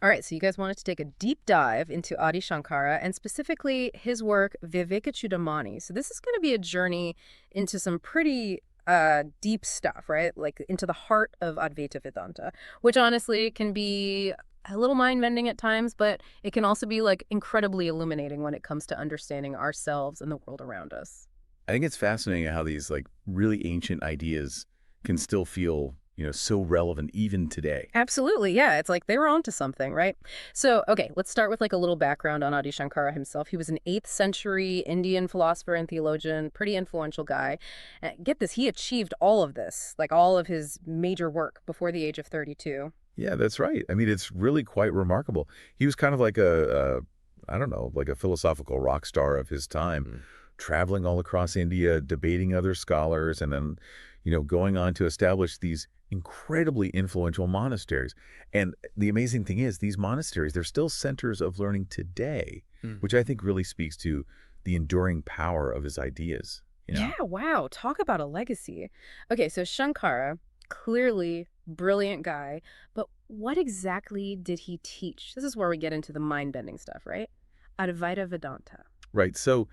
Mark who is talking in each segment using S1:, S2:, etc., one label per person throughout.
S1: All right, so you guys wanted to take a deep dive into Adi Shankara and specifically his work Vivekacūḍāmaṇi. So this is going to be a journey into some pretty deep stuff, right? Like into the heart of Advaita Vedanta, which honestly can be a little mind-bending at times, but it can also be like incredibly illuminating when it comes to understanding ourselves and the world around us.
S2: I think it's fascinating how these like really ancient ideas can still feel, so relevant even today.
S1: Absolutely, yeah. It's like they were onto something, right? So, okay, let's start with like a little background on Adi Shankara himself. He was an 8th century Indian philosopher and theologian, pretty influential guy. Get this, he achieved all of this, like all of his major work before the age of 32.
S2: Yeah, that's right. I mean, it's really quite remarkable. He was kind of like I don't know, like a philosophical rock star of his time, traveling all across India, debating other scholars, and then, going on to establish these incredibly influential monasteries. And the amazing thing is, these monasteries, they're still centers of learning today,
S3: Mm.
S2: which I think really speaks to the enduring power of his ideas.
S1: Yeah, wow. Talk about a legacy. Okay, so Shankara, clearly brilliant guy, but what exactly did he teach? This is where we get into the mind-bending stuff, right? Advaita Vedanta.
S2: Right. So,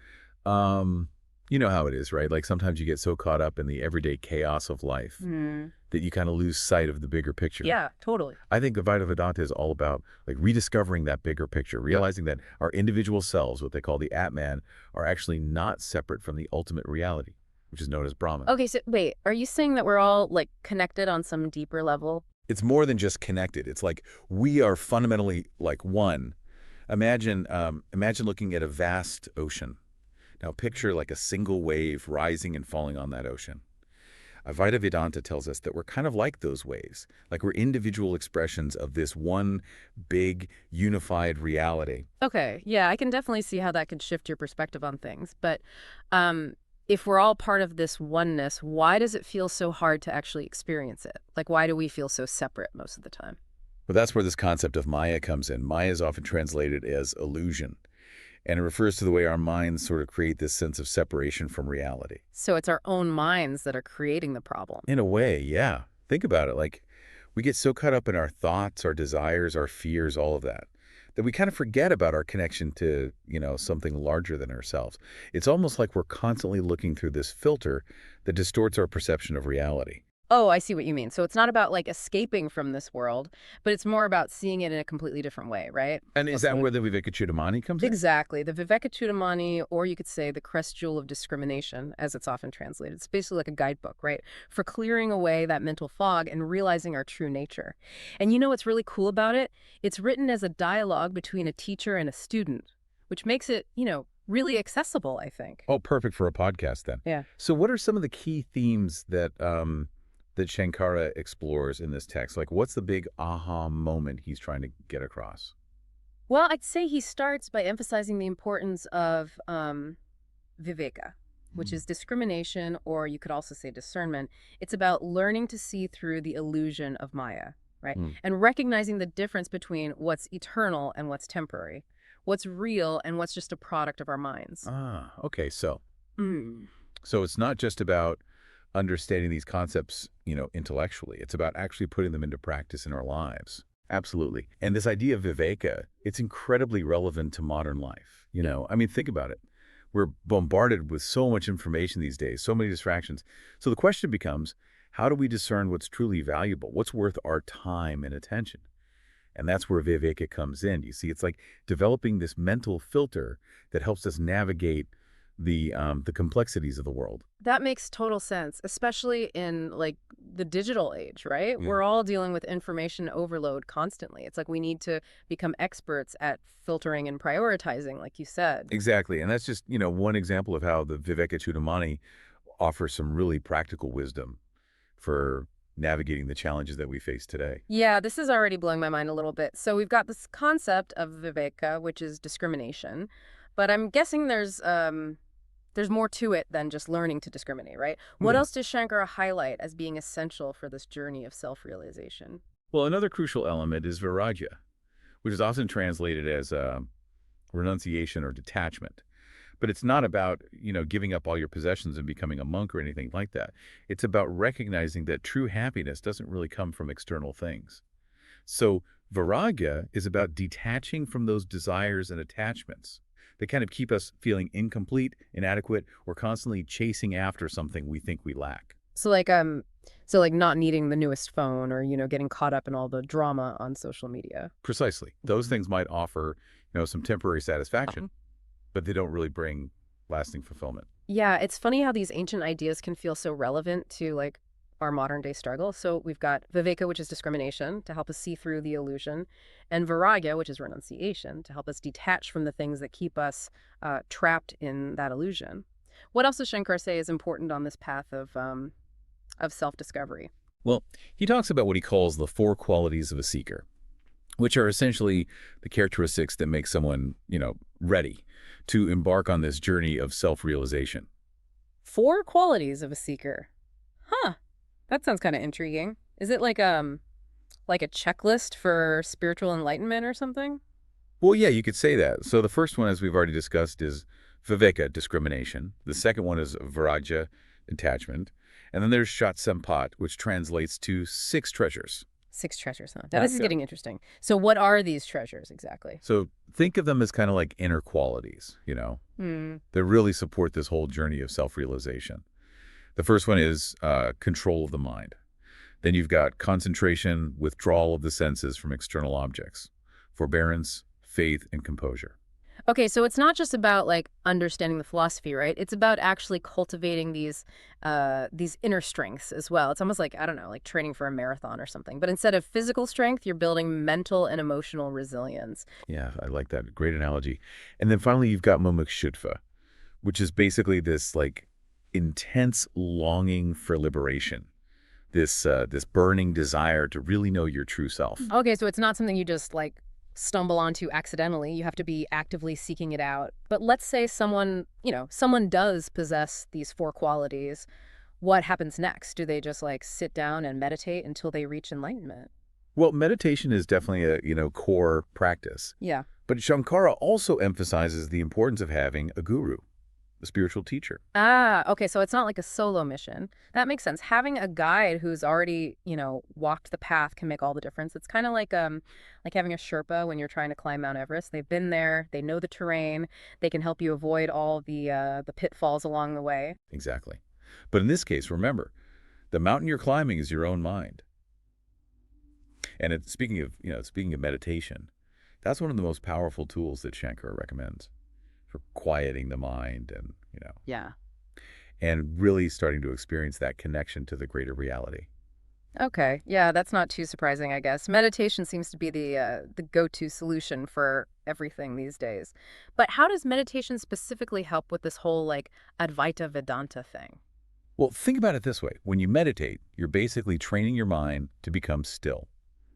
S2: you know how it is, right? Like sometimes you get so caught up in the everyday chaos of life
S1: Hmm.
S2: that you kind of lose sight of the bigger picture.
S1: Yeah, totally.
S2: I think Advaita Vedanta is all about like rediscovering that bigger picture, realizing that our individual selves, what they call the Atman, are actually not separate from the ultimate reality, which is known as Brahman.
S1: Okay, so wait, are you saying that we're all like connected on some deeper level?
S2: It's more than just connected. It's like we are fundamentally like one. Imagine looking at a vast ocean. Now picture like a single wave rising and falling on that ocean. Advaita Vedanta tells us that we're kind of like those waves, like we're individual expressions of this one big unified reality.
S1: Okay, yeah, I can definitely see how that could shift your perspective on things. But um, if we're all part of this oneness, why does it feel so hard to actually experience it? Like, why do we feel so separate most of the time?
S2: But that's where this concept of Maya comes in. Maya is often translated as illusion, and it refers to the way our minds sort of create this sense of separation from reality.
S1: So it's our own minds that are creating the problem.
S2: In a way, yeah. Think about it. Like, we get so caught up in our thoughts, our desires, our fears, all of that, that we kind of forget about our connection to, something larger than ourselves. It's almost like we're constantly looking through this filter that distorts our perception of reality.
S1: Oh, I see what you mean. So it's not about like escaping from this world, but it's more about seeing it in a completely different way, right?
S2: And is that
S1: Okay.
S2: where the Vivekacūḍāmaṇi comes in?
S1: Exactly. The Vivekacūḍāmaṇi, or you could say the crest jewel of discrimination, as it's often translated. It's basically like a guidebook, right? For clearing away that mental fog and realizing our true nature. And you know what's really cool about it? It's written as a dialogue between a teacher and a student, which makes it, really accessible, I think.
S2: Oh, perfect for a podcast then.
S1: Yeah.
S2: So what are some of the key themes that Shankara explores in this text? Like, what's the big aha moment he's trying to get across?
S1: Well, I'd say he starts by emphasizing the importance of viveka, which is discrimination, or you could also say discernment. It's about learning to see through the illusion of Maya, right?
S2: Mm.
S1: And recognizing the difference between what's eternal and what's temporary, what's real and what's just a product of our minds.
S2: Ah, okay. So,
S1: Mm.
S2: so it's not just about understanding these concepts, intellectually. It's about actually putting them into practice in our lives. Absolutely. And this idea of viveka, it's incredibly relevant to modern life. I mean, think about it. We're bombarded with so much information these days, so many distractions. So the question becomes, how do we discern what's truly valuable? What's worth our time and attention? And that's where viveka comes in. You see, it's like developing this mental filter that helps us navigate the complexities of the world.
S1: That makes total sense, especially in like the digital age, right?
S2: Yeah.
S1: We're all dealing with information overload constantly. It's like we need to become experts at filtering and prioritizing, like you said.
S2: Exactly. And that's just, one example of how the Vivekacūḍāmaṇi offers some really practical wisdom for navigating the challenges that we face today.
S1: Yeah, this is already blowing my mind a little bit. So we've got this concept of viveka, which is discrimination, but I'm guessing there's more to it than just learning to discriminate, right? What
S2: Hmm.
S1: else does Shankara highlight as being essential for this journey of self-realization?
S2: Well, another crucial element is viraja, which is often translated as renunciation or detachment. But it's not about, giving up all your possessions and becoming a monk or anything like that. It's about recognizing that true happiness doesn't really come from external things. So Vairagya is about detaching from those desires and attachments that kind of keep us feeling incomplete, inadequate, or constantly chasing after something we think we lack.
S1: So like not needing the newest phone or, getting caught up in all the drama on social media.
S2: Precisely. Those things might offer, some temporary satisfaction, but they don't really bring lasting fulfillment.
S1: Yeah, it's funny how these ancient ideas can feel so relevant to like our modern day struggle. So we've got viveka, which is discrimination, to help us see through the illusion, and vairagya, which is renunciation, to help us detach from the things that keep us trapped in that illusion. What else does Shankar say is important on this path of self-discovery?
S2: Well, he talks about what he calls the four qualities of a seeker, which are essentially the characteristics that make someone, ready to embark on this journey of self-realization.
S1: Four qualities of a seeker. Huh. That sounds kind of intriguing. Is it like a checklist for spiritual enlightenment or something?
S2: Well, yeah, you could say that. So the first one, as we've already discussed, is viveka, discrimination. The second one is vairagya, attachment. And then there's shat sampat, which translates to six treasures.
S1: Six treasures, huh? Now this is getting interesting. So what are these treasures exactly?
S2: So think of them as kind of like inner qualities,
S1: Hmm.
S2: that really support this whole journey of self-realization. The first one is control of the mind. Then you've got concentration, withdrawal of the senses from external objects, forbearance, faith, and composure.
S1: Okay, so it's not just about like understanding the philosophy, right? It's about actually cultivating these inner strengths as well. It's almost like, I don't know, like training for a marathon or something. But instead of physical strength, you're building mental and emotional resilience.
S2: Yeah, I like that. Great analogy. And then finally, you've got mumukshutva, which is basically this like intense longing for liberation, this burning desire to really know your true self.
S1: Okay, so it's not something you just like stumble onto accidentally. You have to be actively seeking it out. But let's say someone does possess these four qualities. What happens next? Do they just like sit down and meditate until they reach enlightenment?
S2: Well, meditation is definitely a, core practice.
S1: Yeah.
S2: But Shankara also emphasizes the importance of having a guru, a spiritual teacher.
S1: Ah, okay, so it's not like a solo mission. That makes sense. Having a guide who's already, walked the path can make all the difference. It's kind of like having a Sherpa when you're trying to climb Mount Everest. They've been there, they know the terrain, they can help you avoid all the pitfalls along the way.
S2: Exactly. But in this case, remember, the mountain you're climbing is your own mind. And speaking of meditation, that's one of the most powerful tools that Shankara recommends for quieting the mind and
S1: Yeah.
S2: and really starting to experience that connection to the greater reality.
S1: Okay. Yeah, that's not too surprising, I guess. Meditation seems to be the go-to solution for everything these days. But how does meditation specifically help with this whole like Advaita Vedanta thing?
S2: Well, think about it this way. When you meditate, you're basically training your mind to become still,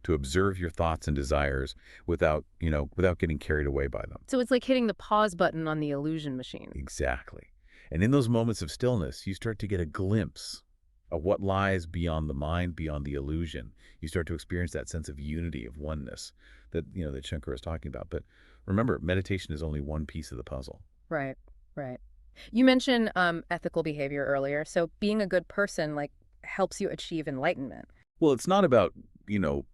S2: to observe your thoughts and desires without getting carried away by them.
S1: So it's like hitting the pause button on the illusion machine.
S2: Exactly. And in those moments of stillness, you start to get a glimpse of what lies beyond the mind, beyond the illusion. You start to experience that sense of unity, of oneness that Shankara is talking about. But remember, meditation is only one piece of the puzzle.
S1: Right, right. You mentioned ethical behavior earlier. So being a good person like helps you achieve enlightenment.
S2: Well, it's not about,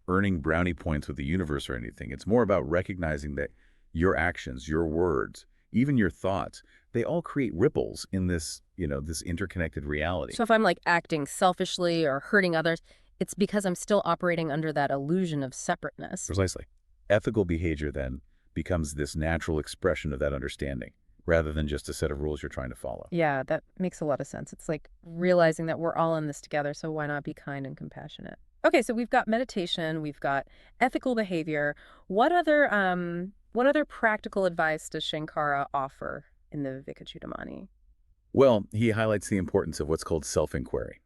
S2: earning brownie points with the universe or anything. It's more about recognizing that your actions, your words, even your thoughts, they all create ripples in this interconnected reality.
S1: So if I'm like acting selfishly or hurting others, it's because I'm still operating under that illusion of separateness.
S2: Precisely. Ethical behavior then becomes this natural expression of that understanding, rather than just a set of rules you're trying to follow.
S1: Yeah, that makes a lot of sense. It's like realizing that we're all in this together, so why not be kind and compassionate? Okay, so we've got meditation, we've got ethical behavior. What other practical advice does Shankara offer in the Vivekacūḍāmaṇi?
S2: Well, he highlights the importance of what's called self-inquiry,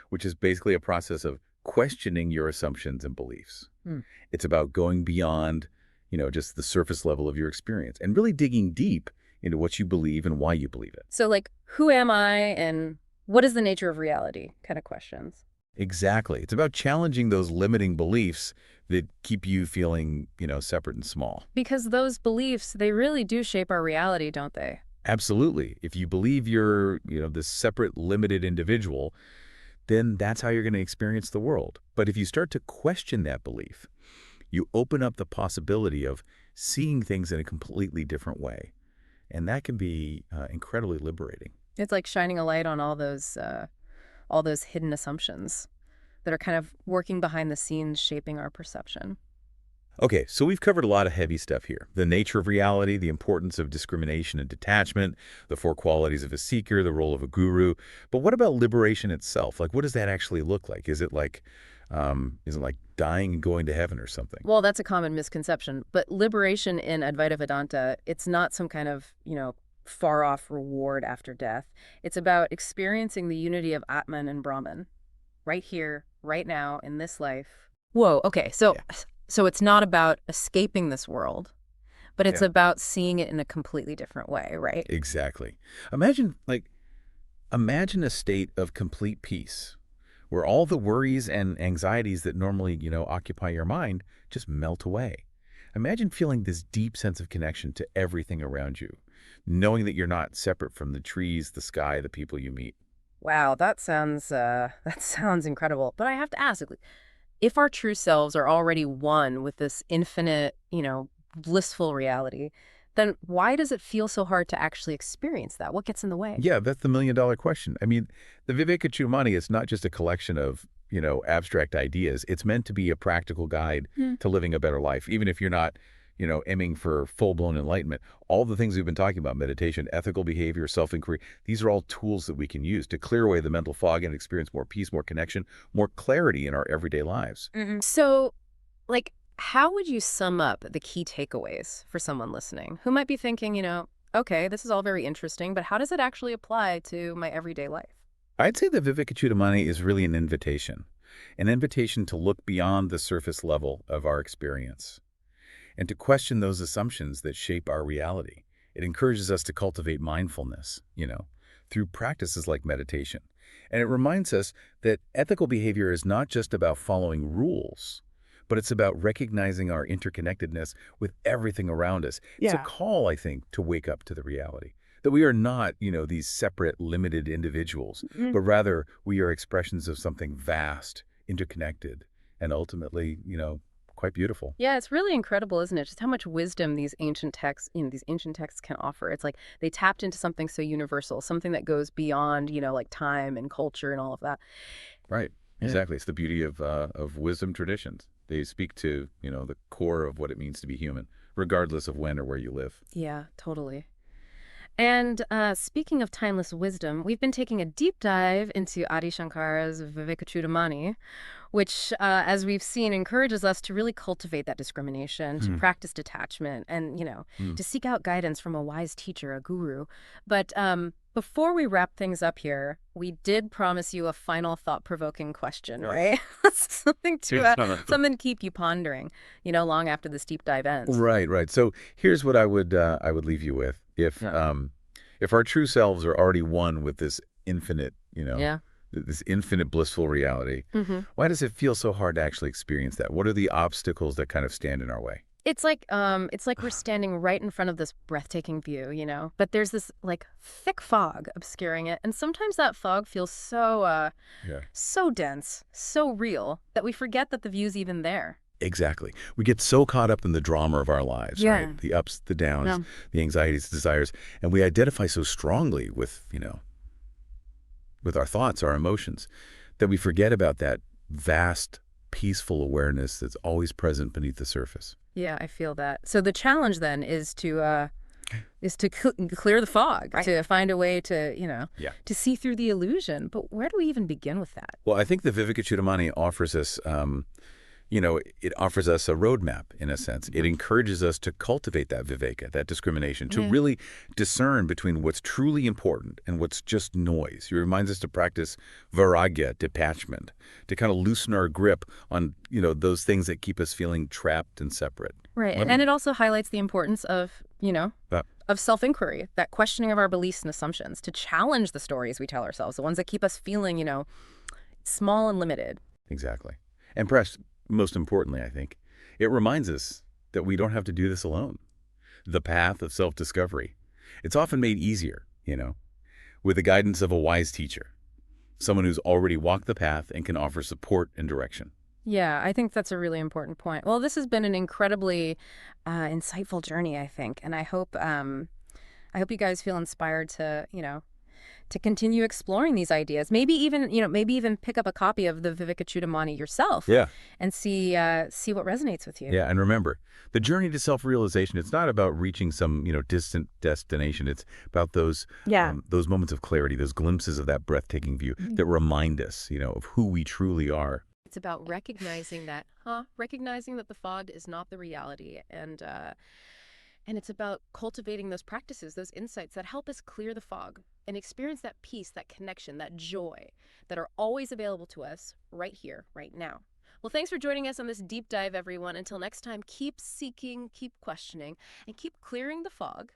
S2: which is basically a process of questioning your assumptions and beliefs.
S1: Hmm.
S2: It's about going beyond, just the surface level of your experience and really digging deep into what you believe and why you believe it.
S1: So like, who am I and what is the nature of reality kind of questions?
S2: Exactly. It's about challenging those limiting beliefs that keep you feeling, separate and small.
S1: Because those beliefs, they really do shape our reality, don't they?
S2: Absolutely. If you believe you're, this separate, limited individual, then that's how you're going to experience the world. But if you start to question that belief, You open up the possibility of seeing things in a completely different way. And that can be incredibly liberating.
S1: It's like shining a light on all those hidden assumptions that are kind of working behind the scenes, shaping our perception.
S2: Okay, so we've covered a lot of heavy stuff here. The nature of reality, the importance of discrimination and detachment, the four qualities of a seeker, the role of a guru. But what about liberation itself? Like, what does that actually look like? Is it like dying and going to heaven or something?
S1: Well, that's a common misconception, but liberation in Advaita Vedanta, it's not some kind of, far-off reward after death. It's about experiencing the unity of Atman and Brahman, right here, right now, in this life. Whoa, okay, so
S2: Yeah.
S1: so it's not about escaping this world, but it's
S2: Yeah.
S1: about seeing it in a completely different way, right?
S2: Exactly. Imagine a state of complete peace where all the worries and anxieties that normally, occupy your mind just melt away. Imagine feeling this deep sense of connection to everything around you, knowing that you're not separate from the trees, the sky, the people you meet.
S1: Wow, that sounds incredible. But I have to ask, if our true selves are already one with this infinite, blissful reality, then why does it feel so hard to actually experience that? What gets in the way?
S2: Yeah, that's the million-dollar question. I mean, the Vivekacūḍāmaṇi is not just a collection of, abstract ideas. It's meant to be a practical guide
S1: Hmm.
S2: to living a better life, even if you're not, aiming for full-blown enlightenment. All the things we've been talking about, meditation, ethical behavior, self-inquiry, these are all tools that we can use to clear away the mental fog and experience more peace, more connection, more clarity in our everyday lives.
S1: So, how would you sum up the key takeaways for someone listening who might be thinking, okay, this is all very interesting, but how does it actually apply to my everyday life?
S2: I'd say the Vivekacūḍāmaṇi is really an invitation to look beyond the surface level of our experience and to question those assumptions that shape our reality. It encourages us to cultivate mindfulness, through practices like meditation. And it reminds us that ethical behavior is not just about following rules, but it's about recognizing our interconnectedness with everything around us. It's a
S1: Yeah.
S2: call, I think, to wake up to the reality that we are not, these separate, limited individuals,
S1: Mm.
S2: but rather we are expressions of something vast, interconnected, and ultimately, quite beautiful.
S1: Yeah, it's really incredible, isn't it? Just how much wisdom these ancient texts can offer. It's like they tapped into something so universal, something that goes beyond, like time and culture and all of that.
S2: Right.
S1: Yeah.
S2: Exactly. It's the beauty of wisdom traditions. They speak to, the core of what it means to be human, regardless of when or where you live.
S1: Yeah, totally. And speaking of timeless wisdom, we've been taking a deep dive into Adi Shankara's Vivekacūḍāmaṇi, which, as we've seen, encourages us to really cultivate that discrimination, to
S2: Hmm.
S1: practice detachment, and,
S2: Hmm.
S1: to seek out guidance from a wise teacher, a guru. But before we wrap things up here, we did promise you a final thought-provoking question, right? Something to keep you pondering, long after this deep dive ends.
S2: Right, right. So here's what I would leave you with.
S1: Yeah.
S2: If our true selves are already one with this infinite,
S1: Yeah.
S2: this infinite blissful reality,
S1: Hmm.
S2: why does it feel so hard to actually experience that? What are the obstacles that kind of stand in our way?
S1: It's like we're standing right in front of this breathtaking view, but there's this like thick fog obscuring it, and sometimes that fog feels
S2: Yeah.
S1: so dense, so real that we forget that the view's even there.
S2: Exactly. We get so caught up in the drama of our lives,
S1: Yeah.
S2: right? The ups, the downs,
S1: Yeah.
S2: the anxieties, the desires, and we identify so strongly with, with our thoughts, our emotions, that we forget about that vast, peaceful awareness that's always present beneath the surface.
S1: Yeah, I feel that. So the challenge then is to clear the fog,
S2: Right.
S1: to find a way to,
S2: Yeah.
S1: to see through the illusion. But where do we even begin with that?
S2: Well, I think the Vivekacūḍāmaṇi offers us, it offers us a roadmap in a sense. It encourages us to cultivate that viveka, that discrimination, to
S1: Yeah.
S2: really discern between what's truly important and what's just noise. It reminds us to practice vairagya, detachment, to kind of loosen our grip on, those things that keep us feeling trapped and separate.
S1: Right.
S2: Let
S1: And
S2: me-
S1: it also highlights the importance of,
S2: Uh,
S1: of self-inquiry, that questioning of our beliefs and assumptions, to challenge the stories we tell ourselves, the ones that keep us feeling, small and limited.
S2: Exactly. And perhaps most importantly, I think, it reminds us that we don't have to do this alone. The path of self-discovery, it's often made easier, with the guidance of a wise teacher, someone who's already walked the path and can offer support and direction.
S1: Yeah, I think that's a really important point. Well, this has been an incredibly insightful journey, I think, and I hope you guys feel inspired to, to continue exploring these ideas. Maybe even pick up a copy of the Vivekacūḍāmaṇi yourself
S2: Yeah.
S1: and see what resonates with you.
S2: Yeah, and remember, the journey to self-realization, it's not about reaching some, distant destination. It's about
S3: Yeah.
S2: those moments of clarity, those glimpses of that breathtaking view that remind us, of who we truly are.
S1: It's about recognizing that the fog is not the reality, and it's about cultivating those practices, those insights that help us clear the fog and experience that peace, that connection, that joy that are always available to us right here, right now. Well, thanks for joining us on this deep dive, everyone. Until next time, keep seeking, keep questioning, and keep clearing the fog